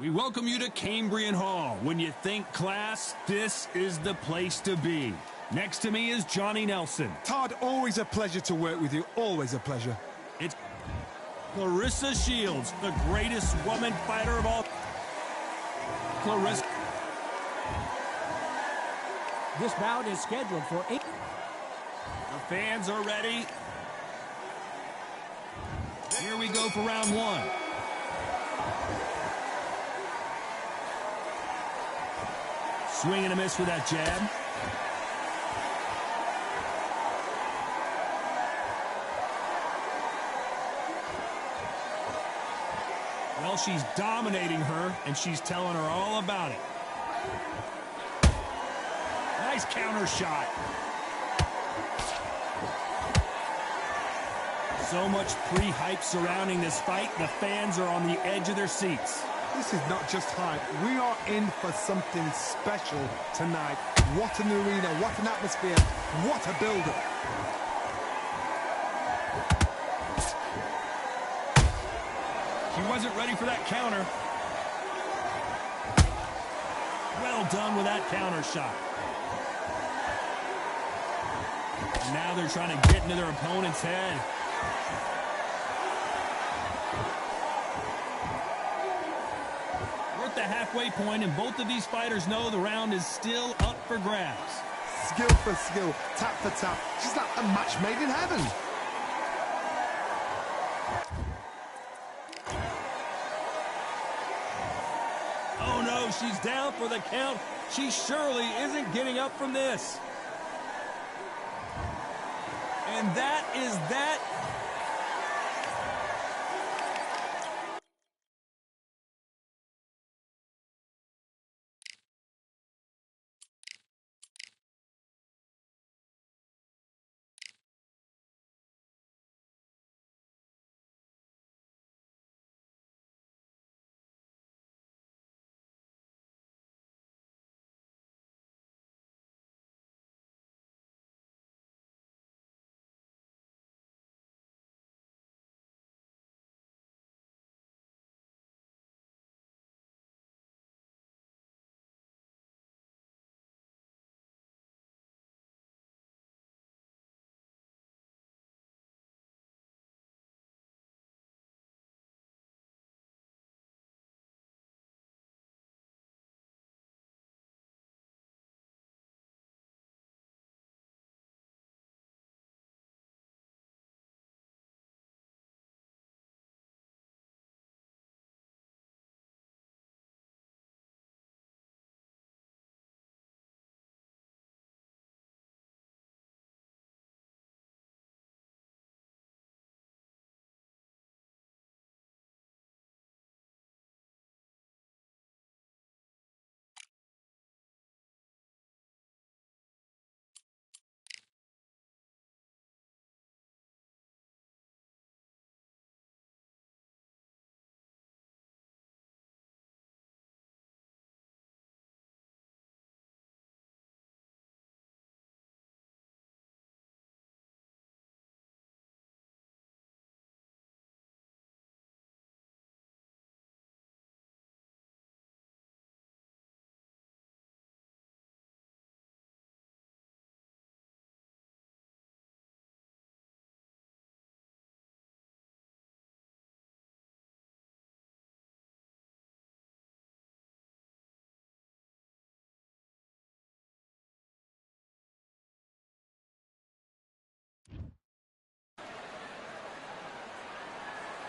We welcome you to Cambrian Hall. When you think class, this is the place to be. Next to me is Johnny Nelson. Todd, always a pleasure to work with you. Always a pleasure. It's Clarissa Shields, the greatest woman fighter of all. Clarissa. This bout is scheduled for 8. The fans are ready. Here we go for round one. Swing and a miss with that jab. Well, she's dominating her, and she's telling her all about it. Nice counter shot. So much pre-hype surrounding this fight, the fans are on the edge of their seats. This is not just hype. We are in for something special tonight. What an arena, what an atmosphere, what a build-up. She wasn't ready for that counter. Well done with that counter shot. And now they're trying to get into their opponent's head. We're at the halfway point, and both of these fighters know the round is still up for grabs. Skill for skill, tap for tap. She's like a match made in heaven. Oh no, she's down for the count. She surely isn't getting up from this. And that is that.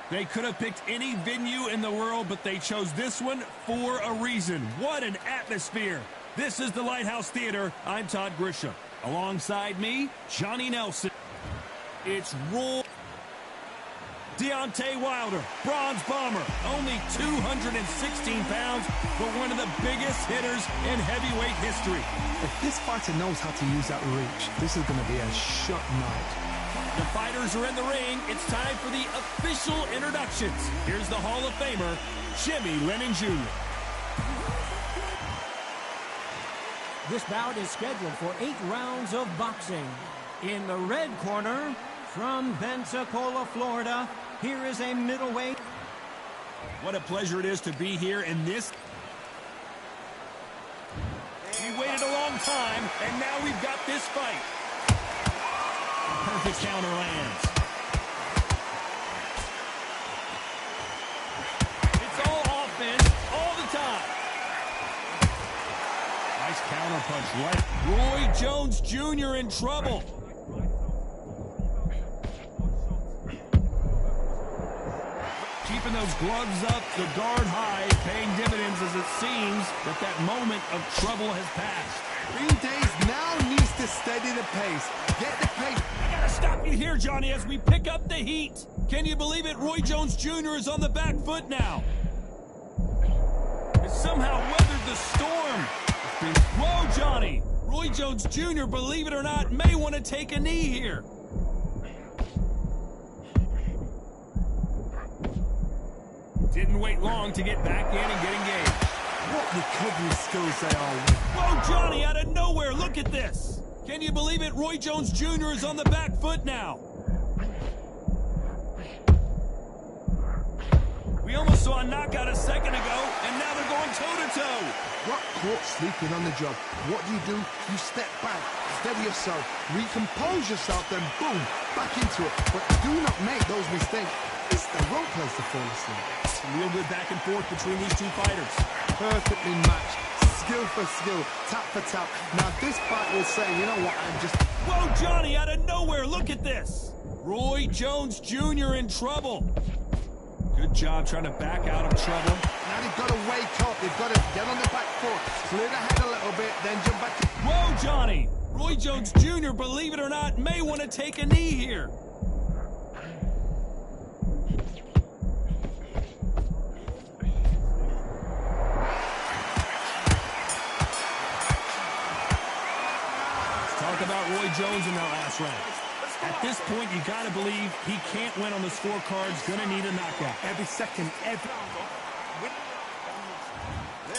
They could have picked any venue in the world, but they chose this one for a reason. What an atmosphere. This is the Lighthouse Theater. I'm Todd Grisham. Alongside me, Johnny Nelson. It's Roy Deontay Wilder, bronze bomber, only 216 pounds, but one of the biggest hitters in heavyweight history. If this fighter knows how to use that reach, this is going to be a shot night. The fighters are in the ring. It's time for the official introductions. Here's the Hall of Famer, Jimmy Lennon Jr. This bout is scheduled for 8 rounds of boxing. In the red corner, from Pensacola, Florida, here is a middleweight. What a pleasure it is to be here in this. We waited a long time, and now we've got this fight. Perfect counter lands. It's all offense all the time. Nice counter punch right. Roy Jones Jr. in trouble. Keeping those gloves up, the guard high, paying dividends as it seems that moment of trouble has passed. Green Days now needs to steady the pace. Get the pace. I gotta stop you here, Johnny, as we pick up the heat. Can you believe it? Roy Jones Jr. is on the back foot now. It's somehow weathered the storm. Whoa, Johnny. Roy Jones Jr., believe it or not, may want to take a knee here. Didn't wait long to get back in and get engaged. What recovery skills they are. Whoa, Johnny, out of nowhere, look at this. Can you believe it? Roy Jones Jr. is on the back foot now. We almost saw a knockout a second ago, and now they're going toe-to-toe. Got caught sleeping on the job. What do? You step back, steady yourself, recompose yourself, then boom, back into it. But do not make those mistakes. It's the wrong place to fall asleep. Real good back and forth between these two fighters. Perfectly matched, skill for skill, tap for tap. Now this fight will say, you know what, I'm just... Whoa, Johnny, out of nowhere, look at this. Roy Jones Jr. in trouble. Good job trying to back out of trouble. Now they've got to wake up, they've got to get on the back foot, clear the head a little bit, then jump back to... Whoa, Johnny. Roy Jones Jr., believe it or not, may want to take a knee here. About Roy Jones in that last round. At this point, you got to believe he can't win on the scorecards. Gonna need a knockout. Every second, every...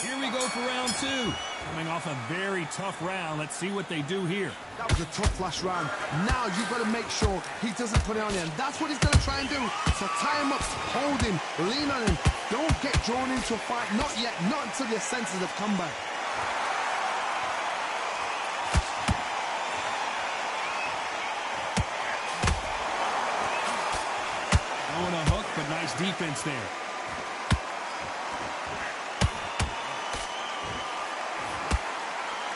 Here we go for round two. Coming off a very tough round. Let's see what they do here. That was a tough last round. Now you've got to make sure he doesn't put it on you. And that's what he's going to try and do. So tie him up, hold him, lean on him. Don't get drawn into a fight. Not yet. Not until your senses have come back. A hook, but nice defense there.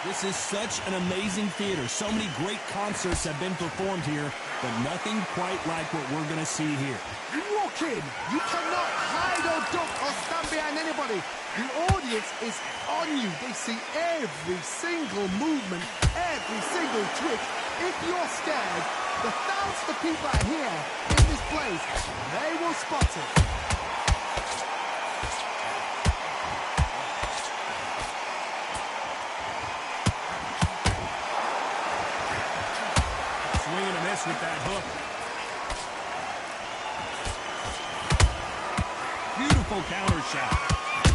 This is such an amazing theater. So many great concerts have been performed here, but nothing quite like what we're going to see here. You walk in, you cannot hide or duck or stand behind anybody. The audience is on you. They see every single movement, every single twitch. If you're scared, the thousands of people out here in this place, they will spot it. Swing and a miss with that hook. Beautiful counter shot.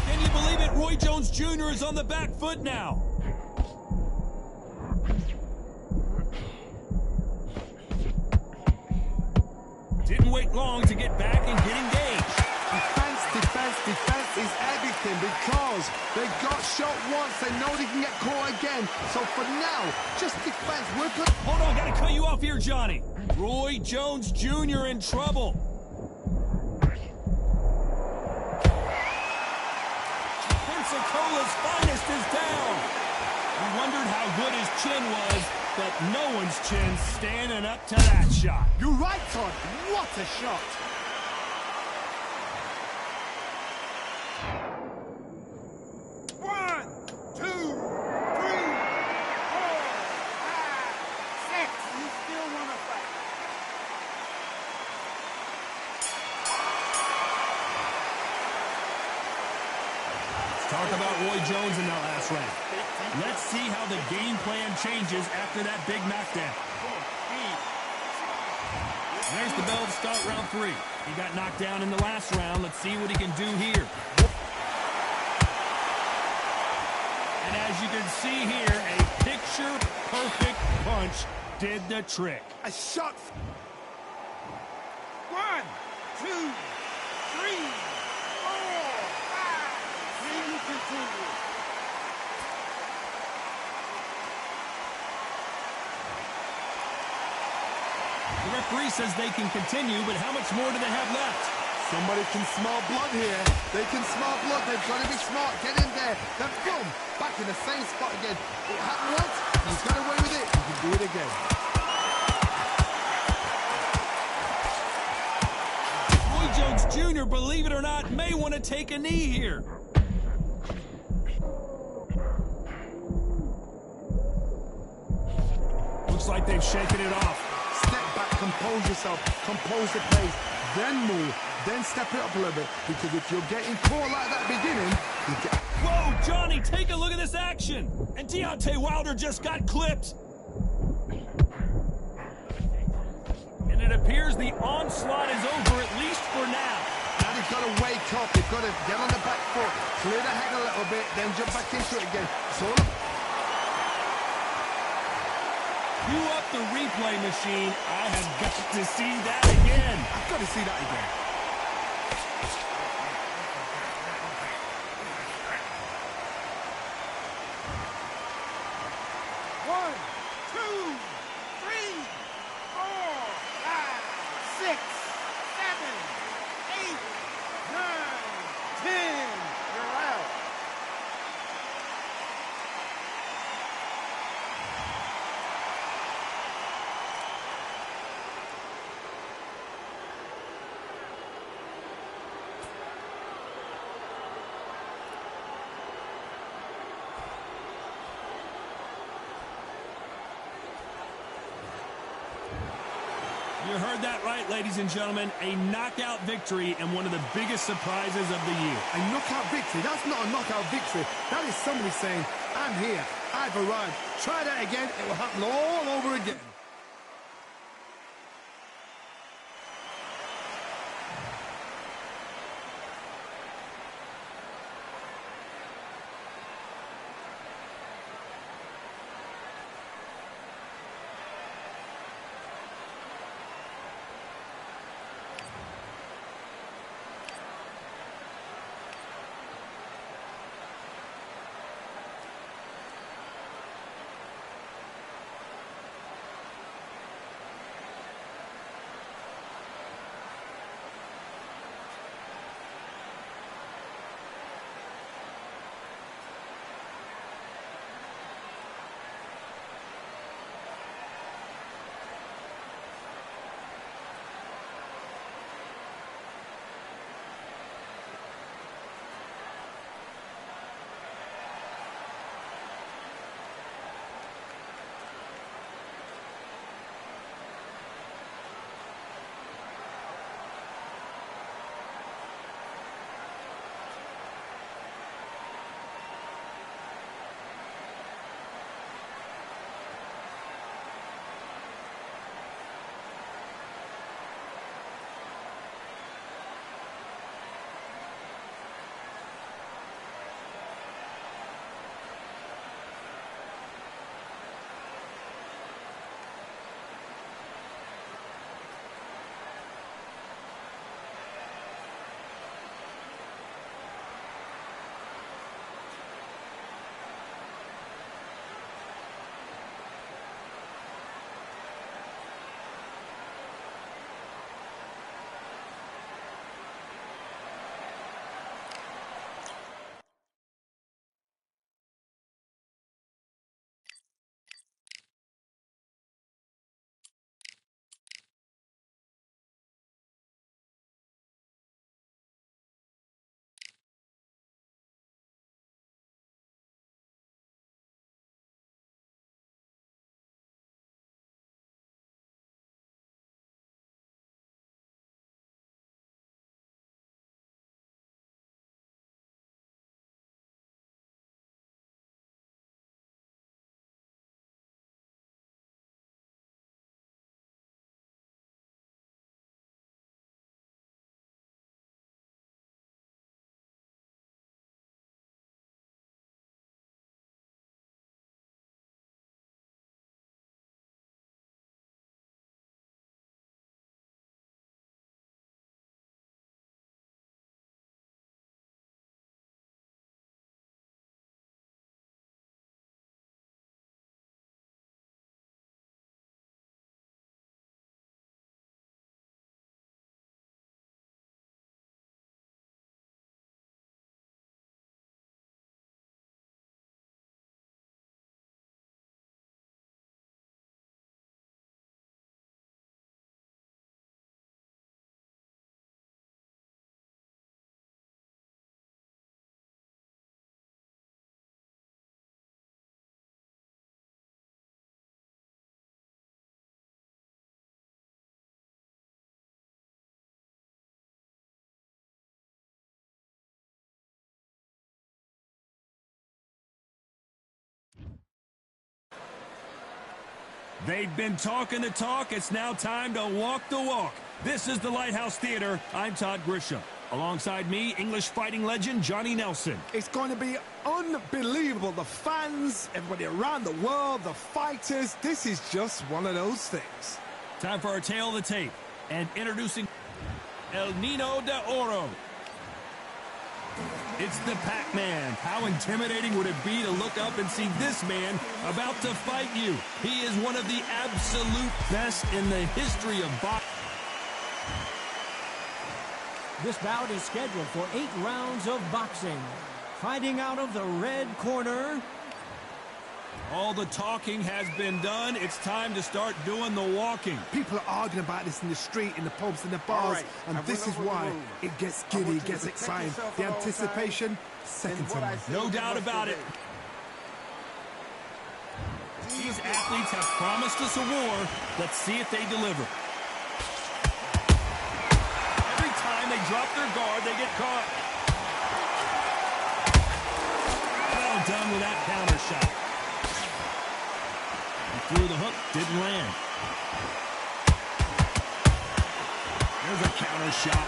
Can you believe it? Roy Jones Jr. is on the back foot now. Didn't wait long to get back and get engaged. Defense, defense, defense is everything because they got shot once. They know they can get caught again. So for now, just defense. We're good. Hold on, gotta cut you off here, Johnny. Roy Jones Jr. in trouble. Pensacola's finest is down. We wondered how good his chin was, but no one's chin standing up to that shot. You're right, Todd. What a shot. One, two, three, four, five, six. You still want to fight? Let's talk about Roy Jones in that last round. Let's see how the game plan changes after that big knockdown. There's the bell to start round three. He got knocked down in the last round. Let's see what he can do here. And as you can see here, a picture-perfect punch did the trick. A shot. 1, 2, 3, 4, referee says they can continue, but how much more do they have left? Somebody can smell blood here. They can smell blood. They've got to be smart. Get in there. Then boom, back in the same spot again. It happened once. He's got away with it. He can do it again. Roy Jones Jr., believe it or not, may want to take a knee here. Looks like they've shaken it off. Step back, compose yourself, compose the pace, then move, then step it up a little bit. Because if you're getting caught like that beginning, you get... Whoa, Johnny, take a look at this action. And Deontay Wilder just got clipped. And it appears the onslaught is over, at least for now. Now they've got to wake up. They've got to get on the back foot, clear the head a little bit, then jump back into it again. It's all about... Cue up the replay machine. I have got to see that again. I've got to see that again. One, two, three, four, five, six, seven, eight, nine, 10. You're out. You heard that right, ladies and gentlemen. A knockout victory and one of the biggest surprises of the year. A knockout victory? That's not a knockout victory. That is somebody saying, I'm here, I've arrived. Try that again, it will happen all over again. They've been talking the talk. It's now time to walk the walk. This is the Lighthouse Theater. I'm Todd Grisham. Alongside me, English fighting legend Johnny Nelson. It's going to be unbelievable. The fans, everybody around the world, the fighters. This is just one of those things. Time for our tail of the tape. And introducing El Nino de Oro. It's the Pac-Man. How intimidating would it be to look up and see this man about to fight you? He is one of the absolute best in the history of boxing. This bout is scheduled for 8 rounds of boxing. Fighting out of the red corner. All the talking has been done. It's time to start doing the walking. People are arguing about this in the street, in the pubs, in the bars, and this is why it gets giddy, it gets exciting. The anticipation, second to none. No doubt about it. These athletes have promised us a war. Let's see if they deliver. Every time they drop their guard, they get caught. Well done with that counter shot. He threw the hook, didn't land. There's a counter shot.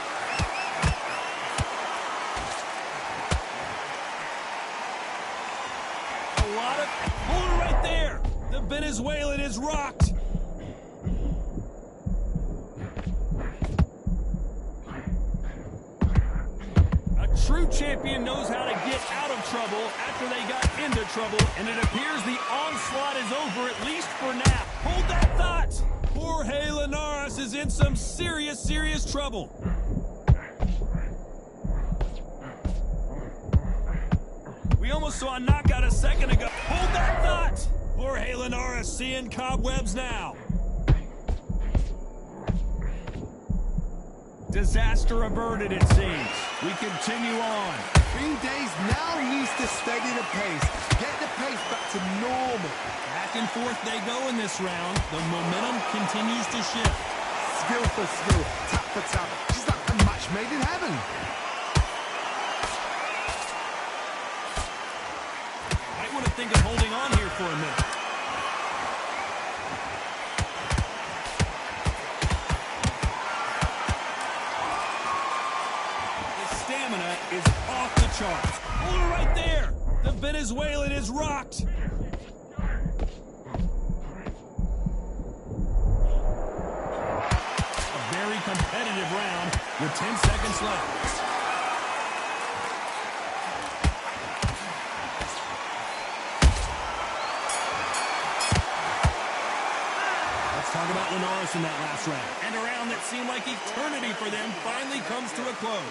A lot of... Hold it right there! The Venezuelan is rocked. A true champion knows how to get out of trouble after they got into trouble, and it appears the onslaught is over, at least for now. Hold that thought! Jorge Linares is in some serious trouble. We almost saw a knockout a second ago. Hold that thought! Jorge Linares seeing cobwebs now. Disaster averted, it seems. We continue on. 3 days now needs to steady the pace. Get the pace back to normal. Back and forth they go in this round. The momentum continues to shift. Skill for skill, tap for tap. Just like a match made in heaven. Might want to think of holding on here for a minute. Is off the charts. Hold it right there. The Venezuelan is rocked. A very competitive round with 10 seconds left. Let's talk about Linares in that last round. And a round that seemed like eternity for them finally comes to a close.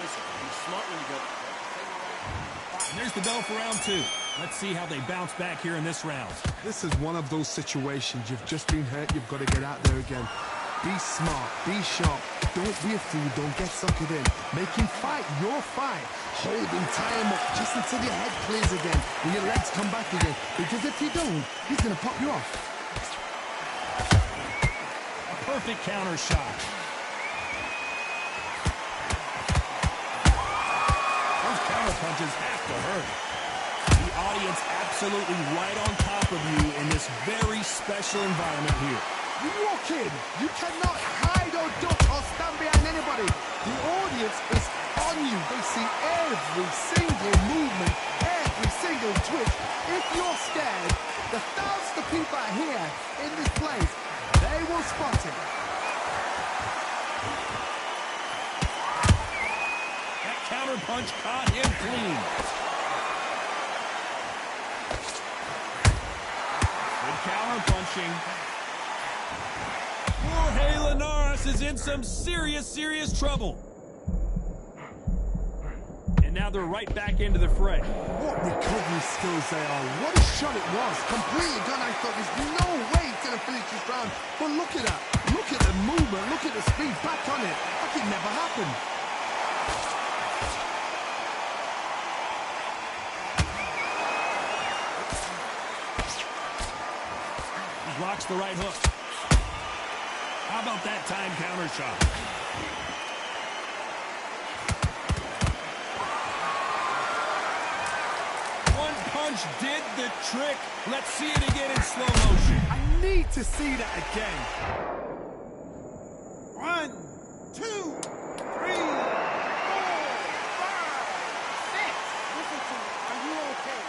And there's the bell for round 2. Let's see how they bounce back here in this round. This is one of those situations. You've just been hurt. You've got to get out there again. Be smart. Be sharp. Don't be a fool. Don't get suckered in. Make him fight your fight. Hold him, tie him up just until your head clears again and your legs come back again. Because if you don't, he's going to pop you off. A perfect counter shot. Punches have to hurt. The audience absolutely right on top of you in this very special environment here. You walk in, you cannot hide or duck or stand behind anybody. The audience is on you. They see every single movement, every single twitch. If you're scared, the thousands of people are here in this place. They will spot it. Counter punch caught him clean. Good counter punching. Jorge Linares is in some serious trouble. And now they're right back into the fray. What recovery skills they are. What a shot it was. Completely gone. I thought there's no way it's going to finish this round. But look at that. Look at the movement. Look at the speed. Back on it. Like it never happened. Blocks the right hook. How about that time counter shot? One punch punch did the trick. Let's see it again in slow motion. I need to see that again. 1, 2, 3, 4, 5, 6. Listen to me. Are you okay?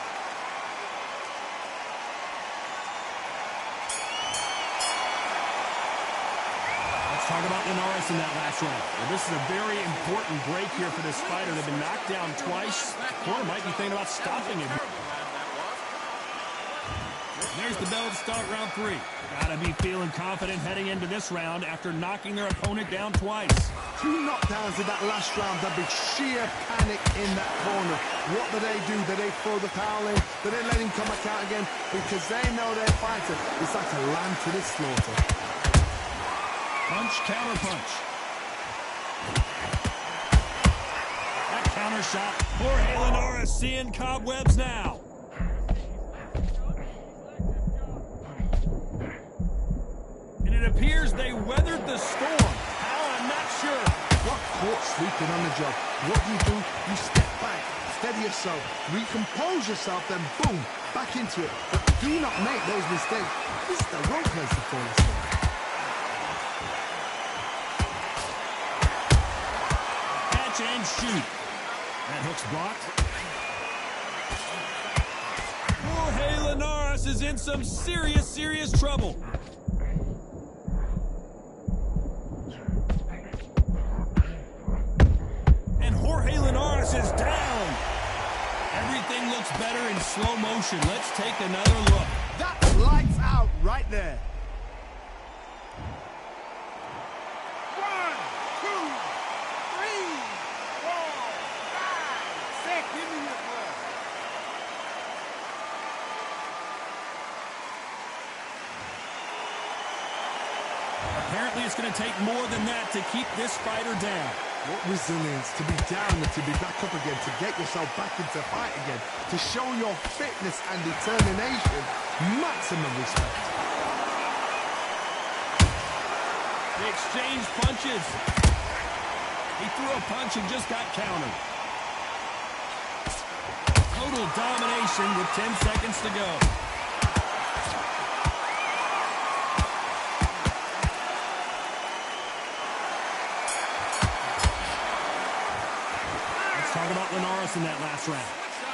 Let's talk about Linares in that last round. Well, this is a very important break here for this fighter. They've been knocked down twice. Corner might be thinking about stopping him. There's the bell to start round 3. Gotta be feeling confident heading into this round after knocking their opponent down twice. 2 knockdowns in that last round. There'd be sheer panic in that corner. What do? Do they throw the towel in? Do they let him come back out again? Because they know their fighter is like a lamb to the slaughter. Punch, counter punch. That counter shot. Jorge Linares seeing cobwebs now. And it appears they weathered the storm. How? I'm not sure. Got caught sleeping on the job. What do? You step back, steady yourself, recompose yourself, then boom, back into it. But do not make those mistakes. This is the wrong place to fall asleep. And shoot. That hook's blocked. Jorge Linares is in some serious trouble. And Jorge Linares is down. Everything looks better in slow motion. Let's take another look. That's lights out right there. 1, 2, 3, 4, 5, 6. Give me your blood. Apparently it's going to take more than that to keep this fighter down. What resilience to be down and to be back up again, to get yourself back into fight again, to show your fitness and determination. Maximum respect. They exchanged punches. He threw a punch and just got countered. Total domination with 10 seconds to go. Talk about Linares in that last round.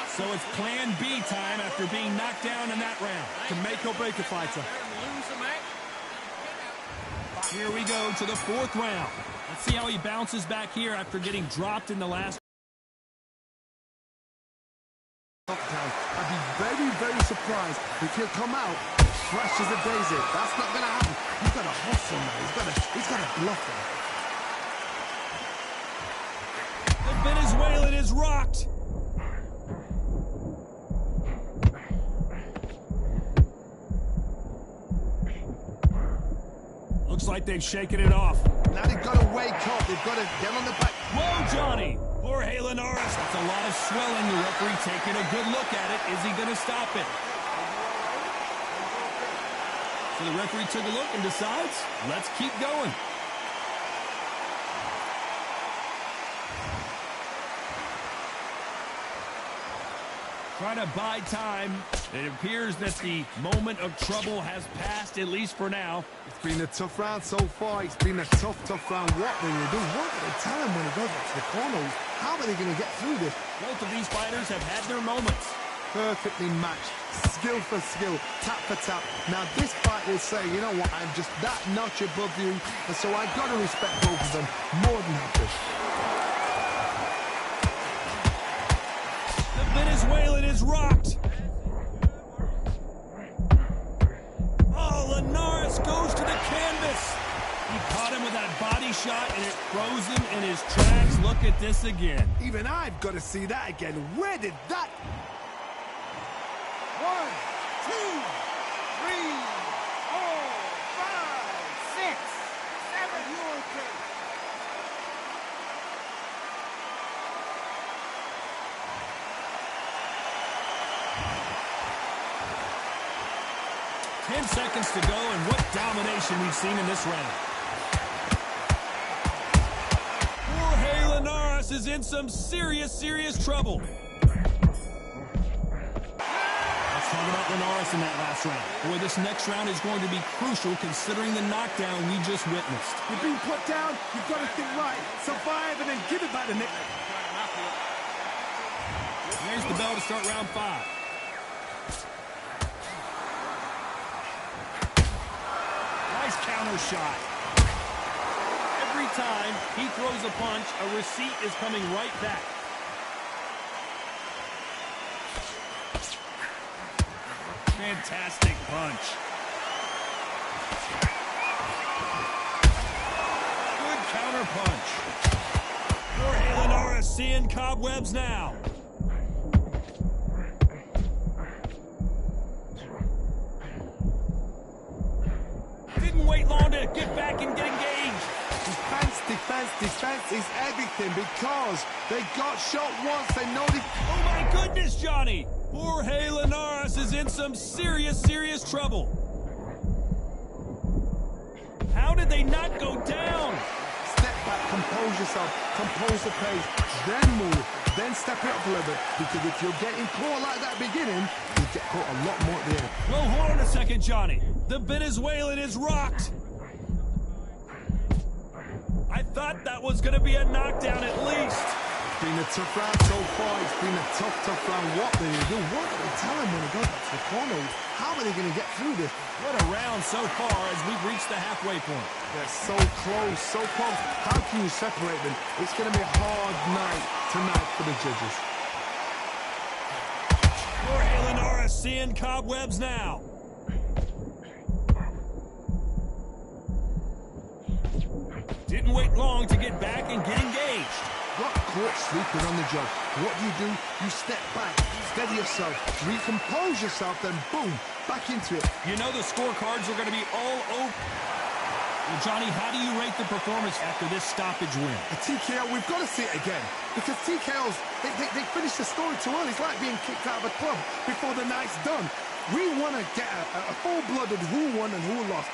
So it's plan B time after being knocked down in that round. To make or break a fighter. Here we go to the 4th round. Let's see how he bounces back here after getting dropped in the last. I'd be very surprised if he'll come out fresh as a daisy. That's not going to happen. He's got to hustle now. He's got to bluff him. The Venezuelan is rocked. Looks like they've shaken it off. Now they've got to wake up. They've got to get on the back. Whoa, Johnny. Jorge Linares. That's a lot of swelling. The referee taking a good look at it. Is he going to stop it? So the referee took a look and decides, let's keep going. Trying to buy time. It appears that the moment of trouble has passed, at least for now. It's been a tough round so far. It's been a tough round. What they will do? What do they tell him when he goes back to the corner? How are they going to get through this? Both of these fighters have had their moments. Perfectly matched. Skill for skill. Tap for tap. Now this fight will say, you know what? I'm just that notch above you. And so I've got to respect both of them more than happy. Venezuelan is rocked. Oh, Linares goes to the canvas. He caught him with that body shot, and it froze him in his tracks. Look at this again. Even I've got to see that again. Where did that... 1, 2, 3, 4, 5, 6, 7. You okay? Ten seconds to go, and what domination we've seen in this round. Jorge Linares is in some serious trouble. Norris in that last round. Boy, this next round is going to be crucial considering the knockdown we just witnessed. You've been put down, you've got to think right, survive, and then give it back the next. There's the bell to start round 5. Nice counter shot. Every time he throws a punch, a receipt is coming right back. Fantastic punch. Good counter punch. Jorge Linares seeing cobwebs now. Didn't wait long to get back and get engaged. Defense is everything because they got shot once. They know they... Oh, my goodness, Johnny. Jorge Linares is in some serious trouble. How did they not go down? Step back, compose yourself, compose the pace, then move, then step it up a little bit. Because if you're getting caught like that beginning, you get caught a lot more at the end. Well, hold on a second, Johnny. The Venezuelan is rocked. I thought that was going to be a knockdown at least. It's been a tough round so far. It's been a tough round. What do they do? What do they tell him when he goes back to the corner? How are they going to get through this? What a round so far as we've reached the halfway point. They're so close, so close. How can you separate them? It's going to be a hard night tonight for the judges. Jorge Linares seeing cobwebs now. Didn't wait long to get back and get engaged. Got caught sleeping on the job. What do? You step back, steady yourself, recompose yourself, then boom, back into it. You know the scorecards are going to be all over. Well, Johnny, how do you rate the performance after this stoppage win? A TKO, we've got to see it again. Because TKOs, they finish the story too early. It's like being kicked out of a club before the night's done. We want to get a full-blooded who won and who lost.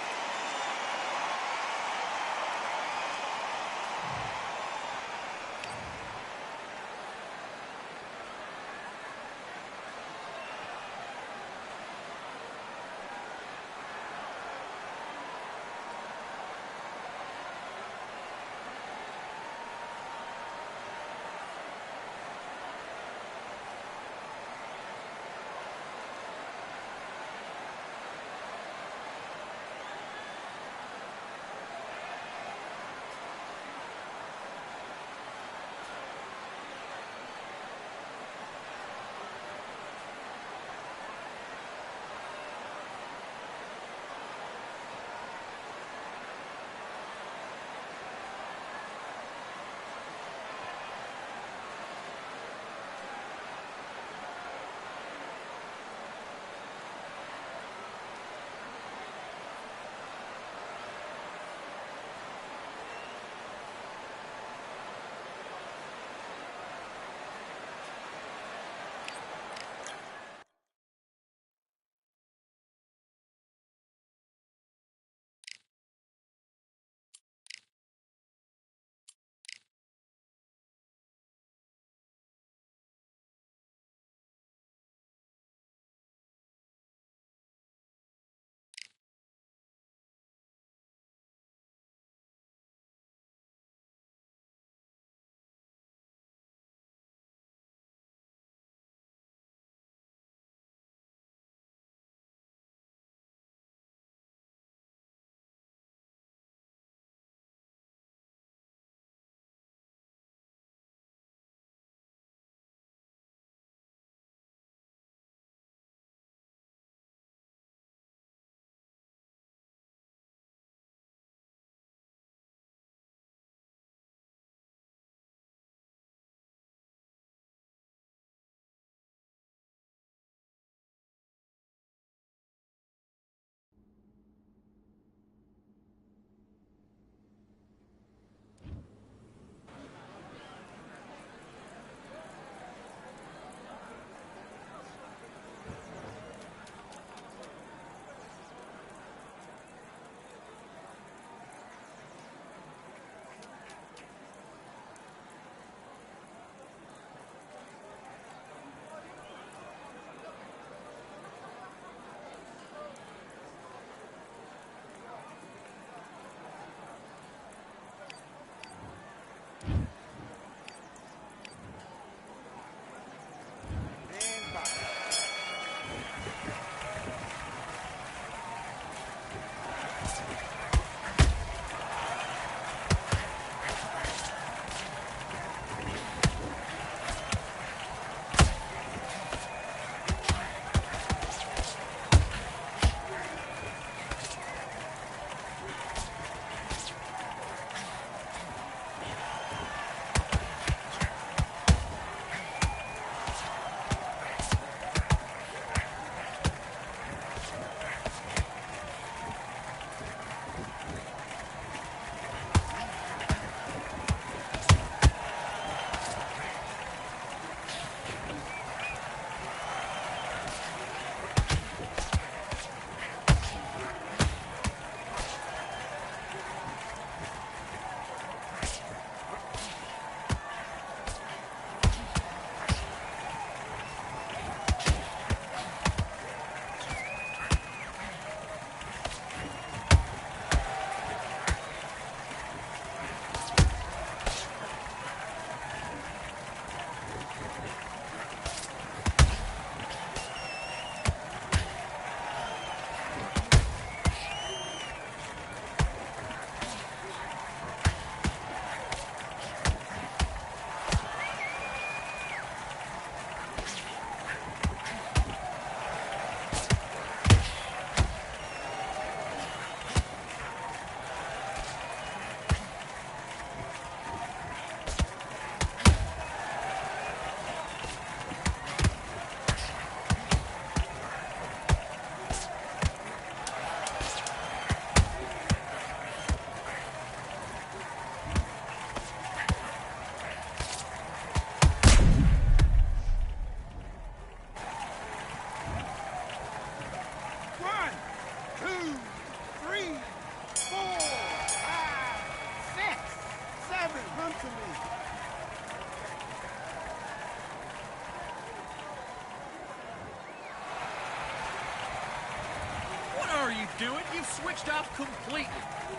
do it. You've switched off completely.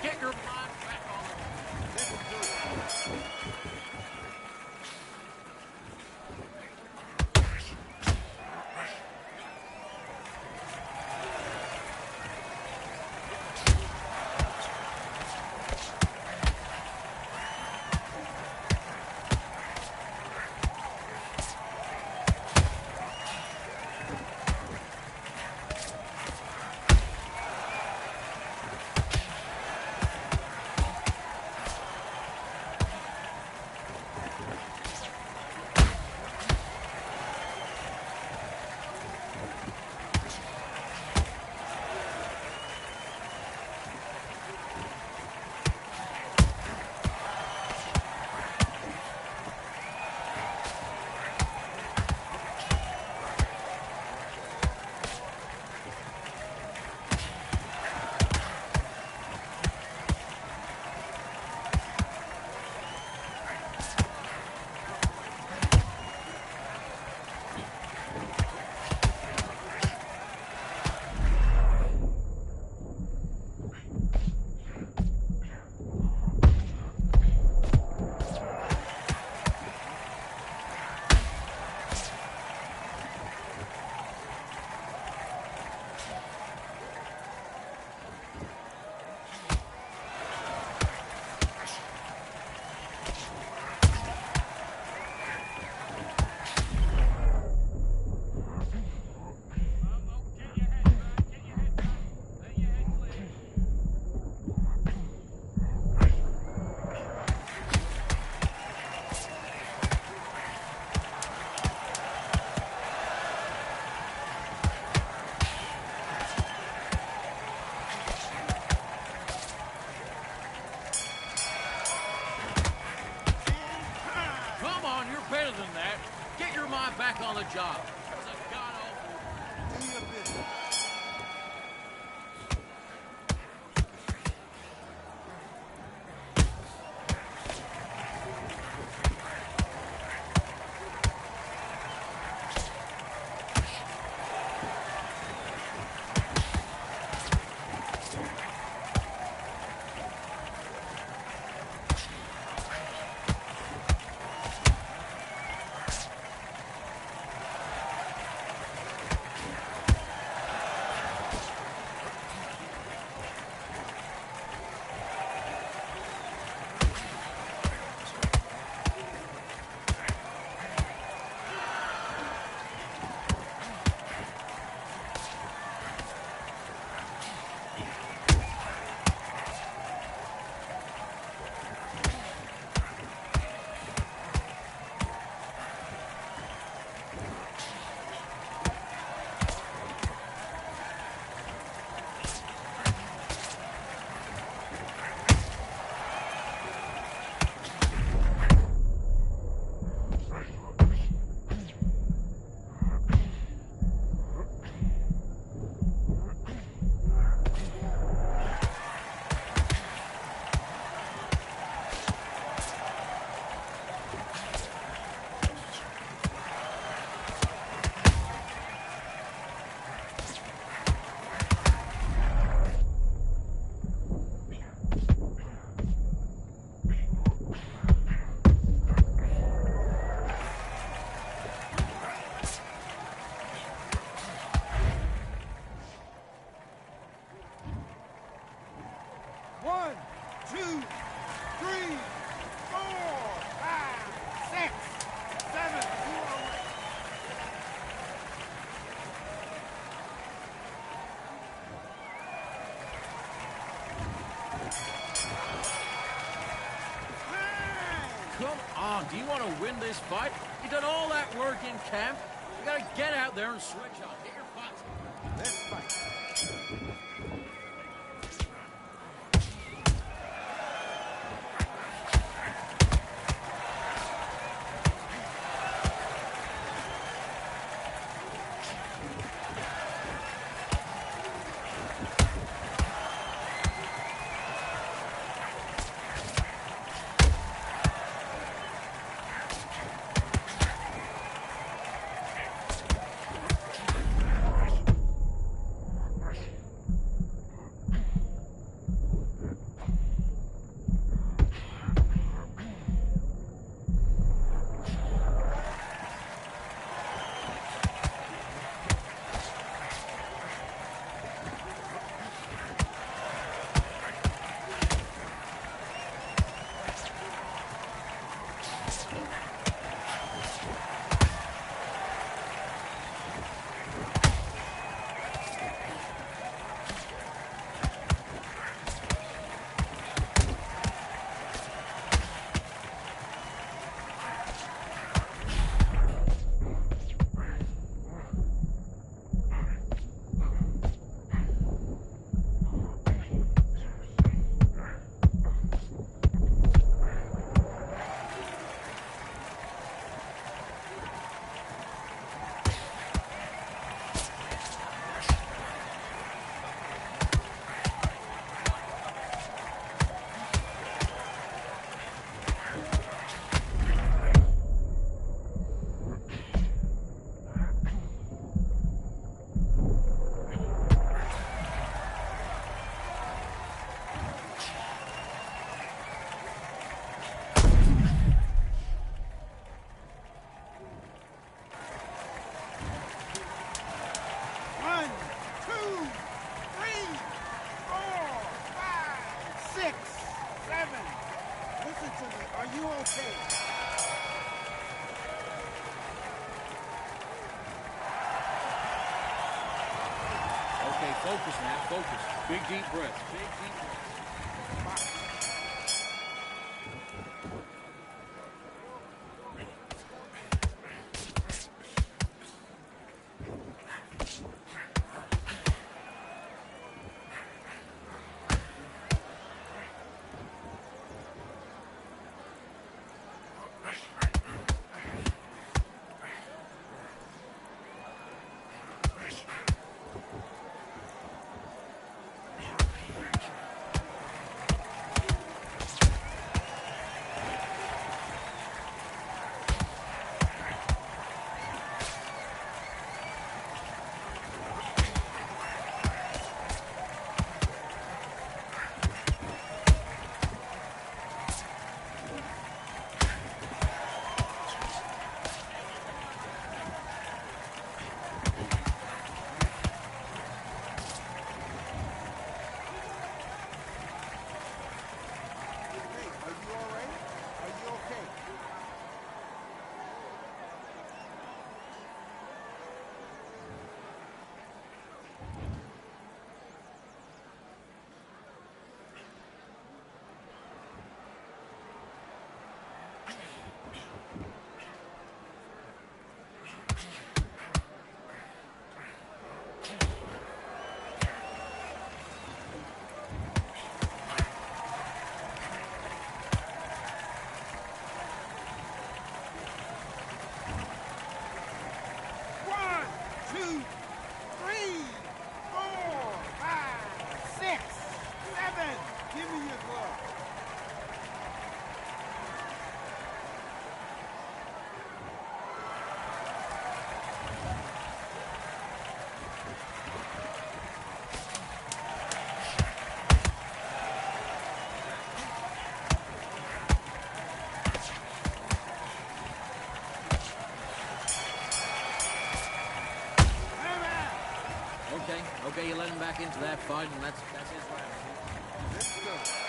Get your mind back on the... Better than that. Get your mind back on the job. It's a god-awful... Do your business. Come on, do you want to win this fight? You done all that work in camp. You gotta get out there and switch on. Get your butts. Let's fight. Focus now, focus. Big deep breath. Big deep breath. Okay, you let him back into that fight, and that's his right. Let's go.